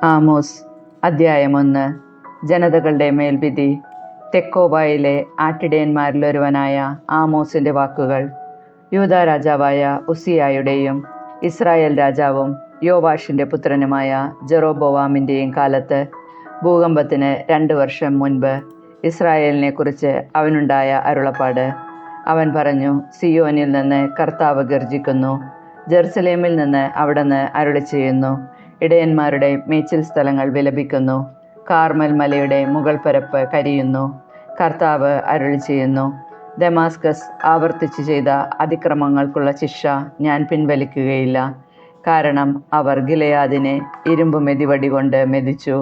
Amos അദ്ധ്യായം 1. ജനതകളുടെ മേൽവിധി. തെക്കോബായിലെ ആട്ടിടയന്മാരിലൊരുവനായ ആമോസിന്റെ വാക്കുകൾ. യൂദാ രാജാവായ ഉസിയായുടെയും ഇസ്രായേൽ രാജാവും യോവാഷിന്റെ പുത്രനുമായ ജെറോബോവാമിന്റെയും കാലത്ത് ഭൂകമ്പത്തിന് 2 വർഷം മുൻപ് ഇസ്രായേലിനെ കുറിച്ച് അവനുണ്ടായ അരുളപ്പാട്. അവൻ പറഞ്ഞു, സിയോനിൽ നിന്ന് കർത്താവ് ഗർജിക്കുന്നു, ജെറുസലേമിൽ നിന്ന് അവിടുന്ന് അരുളി ചെയ്യുന്നു. ഇടയന്മാരുടെ മേച്ചിൽ സ്ഥലങ്ങൾ വിലപിക്കുന്നു, കാർമൽ മലയുടെ മുകൾ പരപ്പ് കരിയുന്നു. കർത്താവ് അരുളി ചെയ്യുന്നു, ദമാസ്കസ് ആവർത്തിച്ച് ചെയ്ത അതിക്രമങ്ങൾക്കുള്ള ശിക്ഷ ഞാൻ പിൻവലിക്കുകയില്ല. കാരണം അവർ ഗിലെയാദിനെ ഇരുമ്പ് മെതിവടി കൊണ്ട് മെതിച്ചു.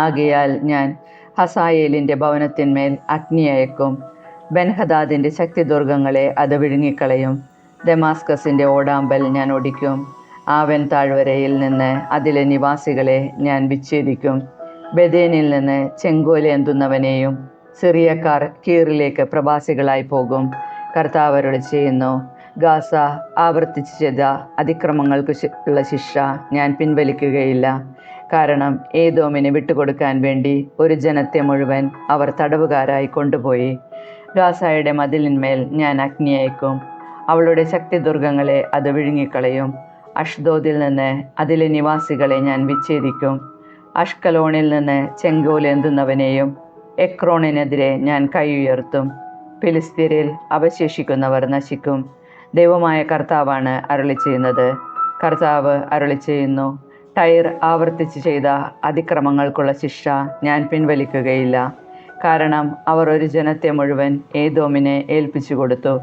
ആകയാൽ ഞാൻ ഹസായേലിൻ്റെ ഭവനത്തിന്മേൽ അഗ്നി അയക്കും. ബെൻഹദാദിൻ്റെ ശക്തിദുർഗങ്ങളെ അത് വിഴുങ്ങിക്കളയും. ദമാസ്കസിൻ്റെ ഓടാമ്പൽ ഞാൻ ഒടിക്കും. ആവൻ താഴ്വരയിൽ നിന്ന് അതിലെ നിവാസികളെ ഞാൻ വിച്ഛേദിക്കും. ബദേനിൽ നിന്ന് ചെങ്കോലേന്തുന്നവനെയും സിറിയക്കാർ കീറിലേക്ക് പ്രവാസികളായി പോകും. കർത്താവ് അരുളി ചെയ്യുന്നു, ഗാസ ആവർത്തിച്ച് ചെയ്ത അതിക്രമങ്ങൾക്ക് ഉള്ള ശിക്ഷ ഞാൻ പിൻവലിക്കുകയില്ല. കാരണം ഏദോമിനെ വിട്ടുകൊടുക്കാൻ വേണ്ടി ഒരു ജനത്തെ മുഴുവൻ അവർ തടവുകാരായി കൊണ്ടുപോയി. ഗാസയുടെ മതിലിന്മേൽ ഞാൻ അഗ്നി അയക്കും. അവളുടെ ശക്തിദുർഗങ്ങളെ അത് വിഴുങ്ങിക്കളയും. അഷ്ദോദിൽ നിന്ന് അതിലെ നിവാസികളെ ഞാൻ വിച്ഛേദിക്കും. അഷ്കലോണിൽ നിന്ന് ചെങ്കോലേന്തുന്നവനെയും എക്രോണിനെതിരെ ഞാൻ കൈ ഉയർത്തും. ഫിലിസ്തീനിൽ അവശേഷിക്കുന്നവർ നശിക്കും. ദൈവമായ കർത്താവാണ് അരുളി ചെയ്യുന്നത്. കർത്താവ് അരുളി ചെയ്യുന്നു, ടൈർ ആവർത്തിച്ച് ചെയ്ത അതിക്രമങ്ങൾക്കുള്ള ശിക്ഷ ഞാൻ പിൻവലിക്കുകയില്ല. കാരണം അവർ ഒരു ജനത്തെ മുഴുവൻ ഏദോമിനെ ഏൽപ്പിച്ചു കൊടുത്തു.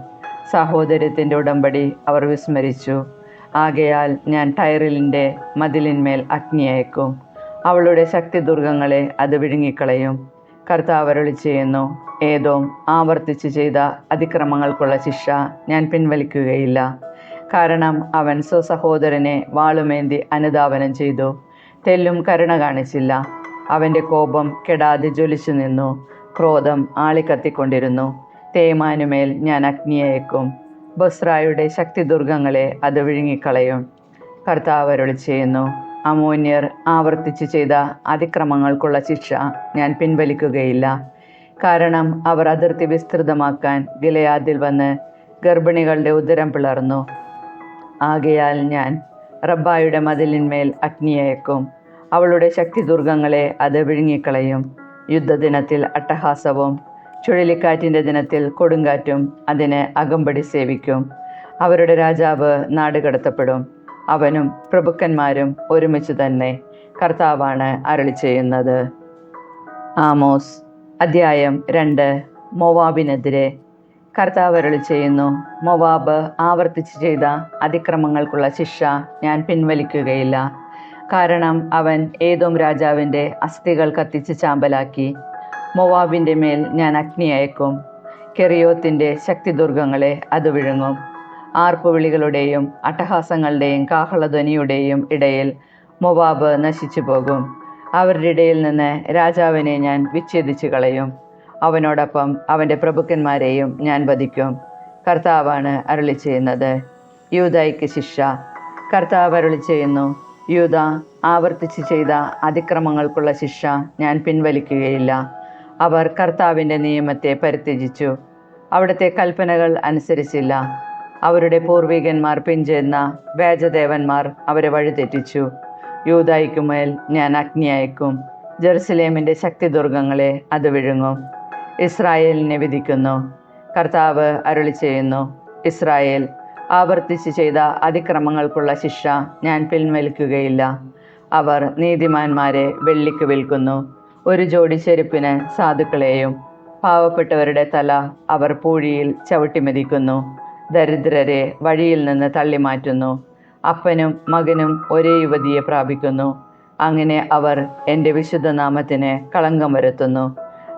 സഹോദര്യത്തിൻ്റെ ഉടമ്പടി അവർ വിസ്മരിച്ചു. ആകയാൽ ഞാൻ ടൈറിലിൻ്റെ മതിലിന്മേൽ അഗ്നി അയക്കും. അവളുടെ ശക്തിദുർഗങ്ങളെ അത് വിഴുങ്ങിക്കളയും. കർത്താവ് അരുളി ചെയ്യുന്നു, ഏദോം ആവർത്തിച്ച് ചെയ്ത അതിക്രമങ്ങൾക്കുള്ള ശിക്ഷ ഞാൻ പിൻവലിക്കുകയില്ല. കാരണം അവൻ സ്വസഹോദരനെ വാളുമേന്തി അനുധാവനം ചെയ്തു, തെല്ലും കരുണ കാണിച്ചില്ല. അവൻ്റെ കോപം കെടാതെ ജ്വലിച്ചു നിന്നു, ക്രോധം ആളിക്കത്തിക്കൊണ്ടിരുന്നു. തേമാനുമേൽ ഞാൻ അഗ്നി അയക്കും. ബൊസ്രായുടെ ശക്തിദുർഗങ്ങളെ അത് വിഴുങ്ങിക്കളയും. കർത്താവ് അരുളി ചെയ്യുന്നു, അമ്മോന്യർ ആവർത്തിച്ച് ചെയ്ത അതിക്രമങ്ങൾക്കുള്ള ശിക്ഷ ഞാൻ പിൻവലിക്കുകയില്ല. കാരണം അവർ അതിർത്തി വിസ്തൃതമാക്കാൻ ഗിലെയാദിൽ വന്ന് ഗർഭിണികളുടെ ഉദരം പിളർന്നു. ആകയാൽ ഞാൻ റബ്ബായുടെ മതിലിന്മേൽ അഗ്നി അയക്കും. അവളുടെ ശക്തിദുർഗങ്ങളെ അത് വിഴുങ്ങിക്കളയും. യുദ്ധദിനത്തിൽ അട്ടഹാസവും ചുഴലിക്കാറ്റിൻ്റെ ദിനത്തിൽ കൊടുങ്കാറ്റും അതിന് അകമ്പടി സേവിക്കും. അവരുടെ രാജാവ് നാടുകടത്തപ്പെടും, അവനും പ്രഭുക്കന്മാരും ഒരുമിച്ച് തന്നെ. കർത്താവാണ് അരുളി ചെയ്യുന്നത്. ആമോസ് അദ്ധ്യായം 2. മോവാബിനെതിരെ. കർത്താവ് അരുളി ചെയ്യുന്നു, മോവാബ് ആവർത്തിച്ച് ചെയ്ത അതിക്രമങ്ങൾക്കുള്ള ശിക്ഷ ഞാൻ പിൻവലിക്കുകയില്ല. കാരണം അവൻ ഏദോം രാജാവിൻ്റെ അസ്ഥികൾ കത്തിച്ച് ചാമ്പലാക്കി. മോവാബിൻ്റെ മേൽ ഞാൻ അഗ്നി അയക്കും. കെറിയോത്തിൻ്റെ ശക്തിദുർഗങ്ങളെ അത് വിഴുങ്ങും. ആർപ്പുവിളികളുടെയും അട്ടഹാസങ്ങളുടെയും കാഹളധ്വനിയുടെയും ഇടയിൽ മോവാബ് നശിച്ചു പോകും. അവരുടെ ഇടയിൽ നിന്ന് രാജാവിനെ ഞാൻ വിച്ഛേദിച്ചു കളയും. അവനോടൊപ്പം അവൻ്റെ പ്രഭുക്കന്മാരെയും ഞാൻ വധിക്കും. കർത്താവാണ് അരുളി ചെയ്യുന്നത്. യൂദായ്ക്ക് ശിക്ഷ. കർത്താവ് അരുളി ചെയ്യുന്നു, യൂദ ആവർത്തിച്ച് ചെയ്ത അതിക്രമങ്ങൾക്കുള്ള ശിക്ഷ ഞാൻ പിൻവലിക്കുകയില്ല. അവർ കർത്താവിൻ്റെ നിയമത്തെ പരിത്യജിച്ചു, അവിടുത്തെ കൽപ്പനകൾ അനുസരിച്ചില്ല. അവരുടെ പൂർവികന്മാർ പിഞ്ചെന്ന വേജദേവന്മാർ അവരെ വഴിതെറ്റിച്ചു. യൂദായ്ക്കുമേൽ ഞാൻ അഗ്നി അയക്കും. ജെറുസലേമിൻ്റെ ശക്തിദുർഗങ്ങളെ അത് വിഴുങ്ങും. ഇസ്രായേലിനെ വിധിക്കുന്നു. കർത്താവ് അരുളി ചെയ്യുന്നു, ഇസ്രായേൽ ആവർത്തിച്ച് ചെയ്ത അതിക്രമങ്ങൾക്കുള്ള ശിക്ഷ ഞാൻ പിൻവലിക്കുകയില്ല. അവർ നീതിമാന്മാരെ വെള്ളിക്ക് വിൽക്കുന്നു, ഒരു ജോഡി ചെരുപ്പിന് സാധുക്കളെയും. പാവപ്പെട്ടവരുടെ തല അവർ പൂഴിയിൽ ചവിട്ടിമെതിക്കുന്നു. ദരിദ്രരെ വഴിയിൽ നിന്ന് തള്ളിമാറ്റുന്നു. അപ്പനും മകനും ഒരേ യുവതിയെ പ്രാപിക്കുന്നു. അങ്ങനെ അവർ എൻ്റെ വിശുദ്ധനാമത്തിന് കളങ്കം വരുത്തുന്നു.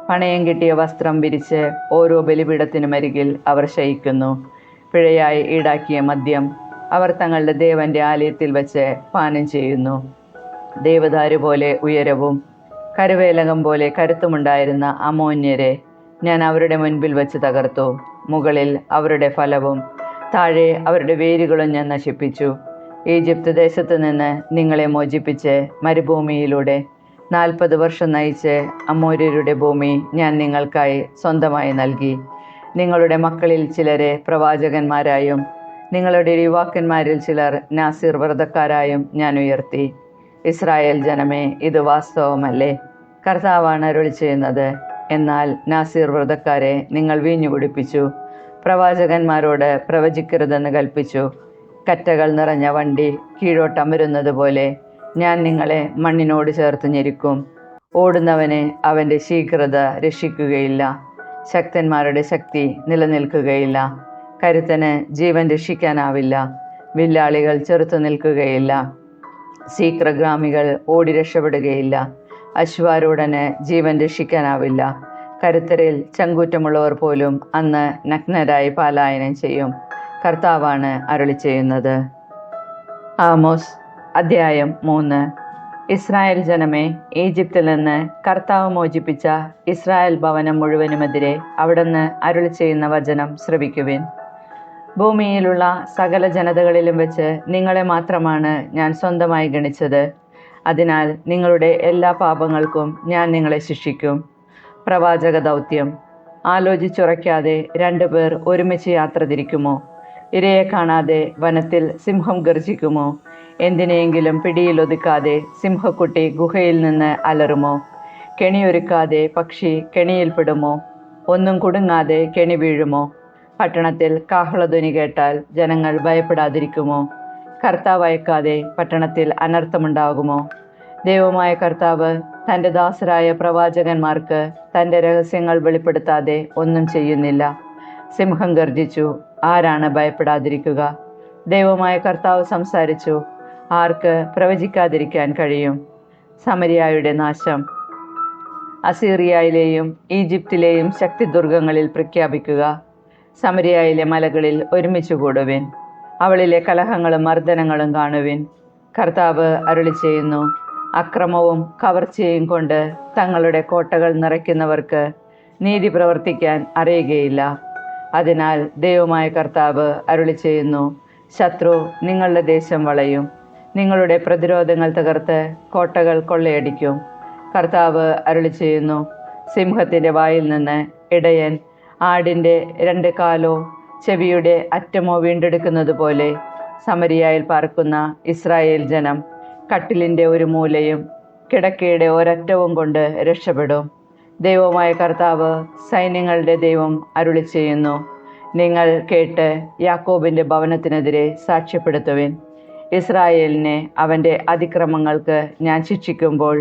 പണയം കിട്ടിയ വസ്ത്രം വിരിച്ച് ഓരോ ബലിപീഠത്തിനുമരികിൽ അവർ ശയിക്കുന്നു. പിഴയായി ഈടാക്കിയ മദ്യം അവർ തങ്ങളുടെ ദേവൻ്റെ ആലയത്തിൽ വെച്ച് പാനം ചെയ്യുന്നു. ദേവദാരു പോലെ ഉയരവും കരുവേലകം പോലെ കരുത്തുമുണ്ടായിരുന്ന അമ്മോന്യരെ ഞാൻ അവരുടെ മുൻപിൽ വെച്ച് തകർത്തു. മുകളിൽ അവരുടെ ഫലവും താഴെ അവരുടെ വേരുകളും ഞാൻ നശിപ്പിച്ചു. ഈജിപ്ത് ദേശത്തു നിന്ന് നിങ്ങളെ മോചിപ്പിച്ച് മരുഭൂമിയിലൂടെ 40 വർഷം നയിച്ച് അമോര്യരുടെ ഭൂമി ഞാൻ നിങ്ങൾക്കായി സ്വന്തമായി നൽകി. നിങ്ങളുടെ മക്കളിൽ ചിലരെ പ്രവാചകന്മാരായും നിങ്ങളുടെ യുവാക്കന്മാരിൽ ചിലർ നാസീർ വ്രതക്കാരായും ഞാൻ ഉയർത്തി. ഇസ്രായേൽ ജനമേ, ഇത് വാസ്തവമല്ലേ? കർത്താവാണ് അരുളി ചെയ്യുന്നത്. എന്നാൽ നാസീർ വ്രതക്കാരെ നിങ്ങൾ വീഞ്ഞു കുടിപ്പിച്ചു, പ്രവാചകന്മാരോട് പ്രവചിക്കരുതെന്ന് കൽപ്പിച്ചു. കറ്റകൾ നിറഞ്ഞ വണ്ടി കീഴോട്ടമരുന്നത് പോലെ ഞാൻ നിങ്ങളെ മണ്ണിനോട് ചേർത്ത് ഞെരുക്കും. ഓടുന്നവനെ അവൻ്റെ ശീഘ്രത രക്ഷിക്കുകയില്ല, ശക്തന്മാരുടെ ശക്തി നിലനിൽക്കുകയില്ല. കരുത്തന് ജീവൻ രക്ഷിക്കാനാവില്ല, വില്ലാളികൾ ചെറുത്തു നിൽക്കുകയില്ല, ശീഘ്രഗ്രാമികൾ ഓടി രക്ഷപ്പെടുകയില്ല. അശ്വാരൂഢന് ജീവൻ രക്ഷിക്കാനാവില്ല. കരുത്തരിൽ ചങ്കൂറ്റമുള്ളവർ പോലും അന്ന് നഗ്നരായി പലായനം ചെയ്യും. കർത്താവാണ് അരുളി ചെയ്യുന്നത്. ആമോസ് അധ്യായം 3. ഇസ്രായേൽ ജനമേ, ഈജിപ്തിൽ നിന്ന് കർത്താവ് മോചിപ്പിച്ച ഇസ്രായേൽ ഭവനം മുഴുവനുമെതിരെ അവിടുന്ന് അരുളി ചെയ്യുന്ന വചനം ശ്രവിക്കുവിൻ. ഭൂമിയിലുള്ള സകല ജനതകളിലും വെച്ച് നിങ്ങളെ മാത്രമാണ് ഞാൻ സ്വന്തമായി ഗണിച്ചത്. അതിനാൽ നിങ്ങളുടെ എല്ലാ പാപങ്ങൾക്കും ഞാൻ നിങ്ങളെ ശിക്ഷിക്കും. പ്രവാചക ദൗത്യം. ആലോചിച്ചുറയ്ക്കാതെ 2 പേർ ഒരുമിച്ച് യാത്ര തിരിക്കുമോ? ഇരയെ കാണാതെ വനത്തിൽ സിംഹം ഗർജിക്കുമോ? എന്തിനെയെങ്കിലും പിടിയിലൊതുക്കാതെ സിംഹക്കുട്ടി ഗുഹയിൽ നിന്ന് അലറുമോ? കെണിയൊരുക്കാതെ പക്ഷി കെണിയിൽപ്പെടുമോ? ഒന്നും കുടുങ്ങാതെ കെണി വീഴുമോ? പട്ടണത്തിൽ കാഹളധ്വനി കേട്ടാൽ ജനങ്ങൾ ഭയപ്പെടാതിരിക്കുമോ? കർത്താവ് അയക്കാതെ പട്ടണത്തിൽ അനർത്ഥമുണ്ടാകുമോ? ദൈവമായ കർത്താവ് തൻ്റെ ദാസരായ പ്രവാചകന്മാർക്ക് തൻ്റെ രഹസ്യങ്ങൾ വെളിപ്പെടുത്താതെ ഒന്നും ചെയ്യുന്നില്ല. സിംഹം ഗർജിച്ചു, ആരാണ് ഭയപ്പെടാതിരിക്കുക? ദൈവമായ കർത്താവ് സംസാരിച്ചു, ആർക്ക് പ്രവചിക്കാതിരിക്കാൻ കഴിയും? സമരിയായുടെ നാശം. അസീറിയയിലെയും ഈജിപ്തിലെയും ശക്തിദുർഗങ്ങളിൽ പ്രഖ്യാപിക്കുക. സമരിയയിലെ മലകളിൽ ഒരുമിച്ച് കൂടുവിൻ, അവളിലെ കലഹങ്ങളും മർദ്ദനങ്ങളും കാണുവിൻ. കർത്താവ് അരുളി ചെയ്യുന്നു, അക്രമവും കവർച്ചയും കൊണ്ട് തങ്ങളുടെ കോട്ടകൾ നിറയ്ക്കുന്നവർക്ക് നീതി പ്രവർത്തിക്കാൻ അറിയുകയില്ല. അതിനാൽ ദൈവമായ കർത്താവ് അരുളി ചെയ്യുന്നു, ശത്രു നിങ്ങളുടെ ദേശം വളയും, നിങ്ങളുടെ പ്രതിരോധങ്ങൾ തകർത്ത് കോട്ടകൾ കൊള്ളയടിക്കും. കർത്താവ് അരുളി ചെയ്യുന്നു, സിംഹത്തിൻ്റെ വായിൽ നിന്ന് ഇടയൻ ആടിൻ്റെ 2 കാലോ ചെവിയുടെ അറ്റമോ വീണ്ടെടുക്കുന്നത് പോലെ സമരിയായിൽ പാർക്കുന്ന ഇസ്രായേൽ ജനം കട്ടിലിൻ്റെ ഒരു മൂലയും കിടക്കയുടെ ഒരറ്റവും കൊണ്ട് രക്ഷപ്പെടും. ദൈവമായ കർത്താവ് സൈന്യങ്ങളുടെ ദൈവം അരുളി ചെയ്യുന്നു, നിങ്ങൾ കേട്ട് യാക്കോബിൻ്റെ ഭവനത്തിനെതിരെ സാക്ഷ്യപ്പെടുത്തുവിൻ. ഇസ്രായേലിനെ അവൻ്റെ അതിക്രമങ്ങൾക്ക് ഞാൻ ശിക്ഷിക്കുമ്പോൾ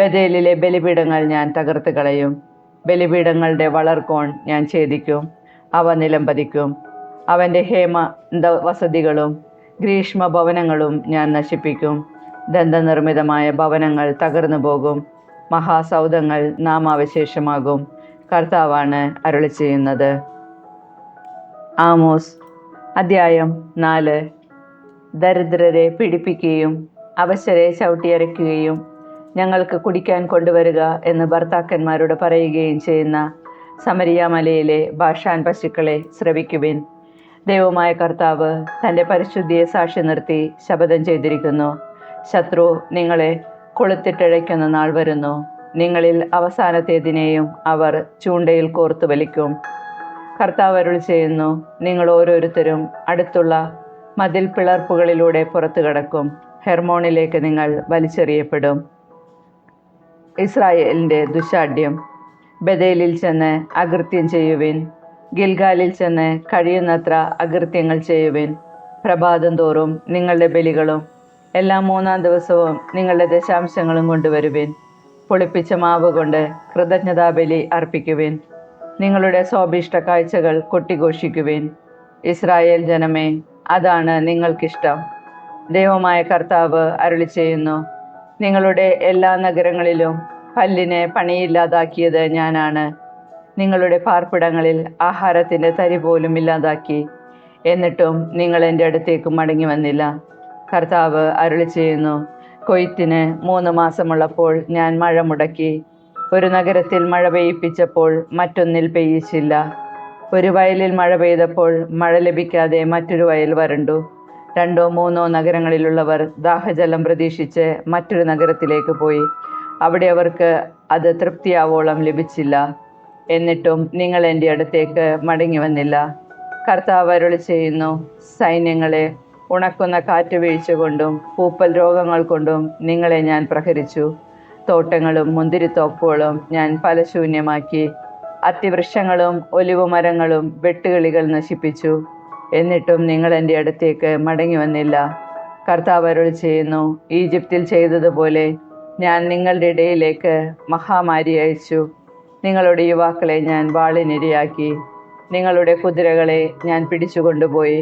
ബഥേലിലെ ബലിപീഠങ്ങൾ ഞാൻ തകർത്ത് കളയും. ബലിപീഠങ്ങളുടെ വളർക്കോൺ ഞാൻ ഛേദിക്കും, അവ നിലംപതിക്കും. അവൻ്റെ ഹേമന്ത വസതികളും ഗ്രീഷ്മ ഭവനങ്ങളും ഞാൻ നശിപ്പിക്കും. ദന്തനിർമ്മിതമായ ഭവനങ്ങൾ തകർന്നു പോകും, മഹാസൗധങ്ങൾ നാമാവശേഷമാകും. കർത്താവാണ് അരുളി ചെയ്യുന്നത്. ആമോസ് അധ്യായം 4. ദരിദ്രരെ പീഡിപ്പിക്കുകയും അവശരെ ചവിട്ടിയരയ്ക്കുകയും ഞങ്ങൾക്ക് കുടിക്കാൻ കൊണ്ടുവരിക എന്ന് ഭർത്താക്കന്മാരോട് പറയുകയും ചെയ്യുന്ന സമരിയ മലയിലെ ബാഷാൻ പശുക്കളെ ശ്രവിക്കുവിൻ. ദൈവമായ കർത്താവ് തൻ്റെ പരിശുദ്ധിയെ സാക്ഷി നിർത്തി ശപഥം ചെയ്തിരിക്കുന്നു, ശത്രു നിങ്ങളെ കൊളുത്തിട്ടഴയ്ക്കുന്ന നാൾ വരുന്നു. നിങ്ങളിൽ അവസാനത്തേതിനെയും അവർ ചൂണ്ടയിൽ കോർത്തു വലിക്കും. കർത്താവ് അരുളി ചെയ്യുന്നു, നിങ്ങൾ ഓരോരുത്തരും അടുത്തുള്ള മതിൽ പിളർപ്പുകളിലൂടെ പുറത്തു കടക്കും. ഹെർമോണിലേക്ക് നിങ്ങൾ വലിച്ചെറിയപ്പെടും. ഇസ്രായേലിൻ്റെ ദുശാഠ്യം. ബഥേലിൽ ചെന്ന് അകൃത്യം ചെയ്യുവിൻ, ഗിൽഗാലിൽ ചെന്ന് കഴിയുന്നത്ര അകൃത്യങ്ങൾ ചെയ്യുവിൻ. പ്രഭാതം തോറും നിങ്ങളുടെ ബലികളും എല്ലാ 3-ാം ദിവസവും നിങ്ങളുടെ ദശാംശങ്ങളും കൊണ്ടുവരുവിൻ. പുളിപ്പിച്ച മാവ് കൊണ്ട് കൃതജ്ഞതാബലി അർപ്പിക്കുവിൻ. നിങ്ങളുടെ സ്വാഭീഷ്ട കാഴ്ചകൾ കൊട്ടിഘോഷിക്കുവിൻ. ഇസ്രായേൽ ജനമേ, അതാണ് നിങ്ങൾക്കിഷ്ടം. ദൈവമായ കർത്താവ് അരുളി ചെയ്യുന്നു, നിങ്ങളുടെ എല്ലാ നഗരങ്ങളിലും പല്ലിനെ പണിയില്ലാതാക്കിയത് ഞാനാണ്. നിങ്ങളുടെ പാർപ്പിടങ്ങളിൽ ആഹാരത്തിൻ്റെ തരി പോലും ഇല്ലാതാക്കി. എന്നിട്ടും നിങ്ങൾ എൻ്റെ അടുത്തേക്ക് മടങ്ങി വന്നില്ല. കർത്താവ് അരുളി ചെയ്യുന്നു, കൊയ്ത്തിന് 3 മാസമുള്ളപ്പോൾ ഞാൻ മഴ മുടക്കി. ഒരു നഗരത്തിൽ മഴ പെയ്യിപ്പിച്ചപ്പോൾ മറ്റൊന്നിൽ പെയ്യിച്ചില്ല. ഒരു വയലിൽ മഴ പെയ്തപ്പോൾ മഴ ലഭിക്കാതെ മറ്റൊരു വയൽ വരണ്ടു. 2 3 നഗരങ്ങളിലുള്ളവർ ദാഹജലം പ്രതീക്ഷിച്ച് മറ്റൊരു നഗരത്തിലേക്ക് പോയി. അവിടെ അവർക്ക് അത് തൃപ്തിയാവോളം ലഭിച്ചില്ല. എന്നിട്ടും നിങ്ങൾ എൻ്റെ അടുത്തേക്ക് മടങ്ങി വന്നില്ല. കർത്താവ് അരുളി ചെയ്യുന്നു, സൈന്യങ്ങളെ, ഉണക്കുന്ന കാറ്റുവീഴ്ച കൊണ്ടും പൂപ്പൽ രോഗങ്ങൾ കൊണ്ടും നിങ്ങളെ ഞാൻ പ്രഹരിച്ചു. തോട്ടങ്ങളും മുന്തിരിത്തോപ്പുകളും ഞാൻ ഫലശൂന്യമാക്കി. അത്തിവൃക്ഷങ്ങളും ഒലിവുമരങ്ങളും വെട്ടുകിളികൾ നശിപ്പിച്ചു. എന്നിട്ടും നിങ്ങൾ എൻ്റെ അടുത്തേക്ക് മടങ്ങി വന്നില്ല. കർത്താവ് അരുളി ചെയ്യുന്നു, ഈജിപ്തിൽ ചെയ്തതുപോലെ ഞാൻ നിങ്ങളുടെ ഇടയിലേക്ക് മഹാമാരി അയച്ചു. നിങ്ങളുടെ യുവാക്കളെ ഞാൻ വാളിനിരയാക്കി. നിങ്ങളുടെ കുതിരകളെ ഞാൻ പിടിച്ചുകൊണ്ടുപോയി.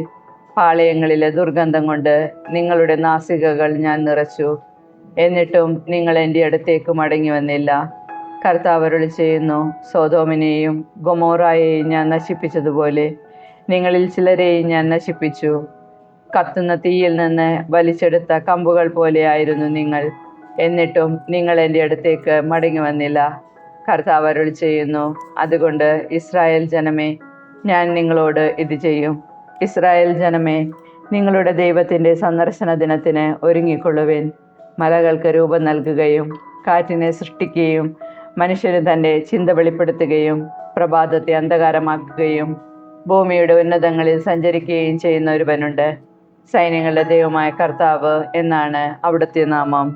പാളയങ്ങളിലെ ദുർഗന്ധം കൊണ്ട് നിങ്ങളുടെ നാസികകൾ ഞാൻ നിറച്ചു. എന്നിട്ടും നിങ്ങൾ എൻ്റെ അടുത്തേക്ക് മടങ്ങി വന്നില്ല. കർത്താവ് അരുളി ചെയ്യുന്നു, സൊദോമിനെയും ഗൊമോറായെയും ഞാൻ നശിപ്പിച്ചതുപോലെ നിങ്ങളിൽ ചിലരെയും ഞാൻ നശിപ്പിച്ചു. കത്തുന്ന തീയിൽ നിന്ന് വലിച്ചെടുത്ത കമ്പുകൾ പോലെയായിരുന്നു നിങ്ങൾ. എന്നിട്ടും നിങ്ങൾ എൻ്റെ അടുത്തേക്ക് മടങ്ങി വന്നില്ല. കർത്താവ് അരുളി ചെയ്യുന്നു, അതുകൊണ്ട് ഇസ്രായേൽ ജനമേ, ഞാൻ നിങ്ങളോട് ഇത് ചെയ്യും. ഇസ്രായേൽ ജനമേ, നിങ്ങളുടെ ദൈവത്തിൻ്റെ സന്ദർശന ദിനത്തിന് ഒരുങ്ങിക്കൊള്ളുവിൻ. മലകൾക്ക് രൂപം നൽകുകയും കാറ്റിനെ സൃഷ്ടിക്കുകയും മനുഷ്യന് തൻ്റെ ചിന്ത വെളിപ്പെടുത്തുകയും പ്രഭാതത്തെ അന്ധകാരമാക്കുകയും ഭൂമിയുടെ ഉന്നതങ്ങളിൽ സഞ്ചരിക്കുകയും ചെയ്യുന്ന ഒരുവനുണ്ട്. സൈന്യങ്ങളുടെ ദൈവമായ കർത്താവ് എന്നാണ് അവിടുത്തെ നാമം.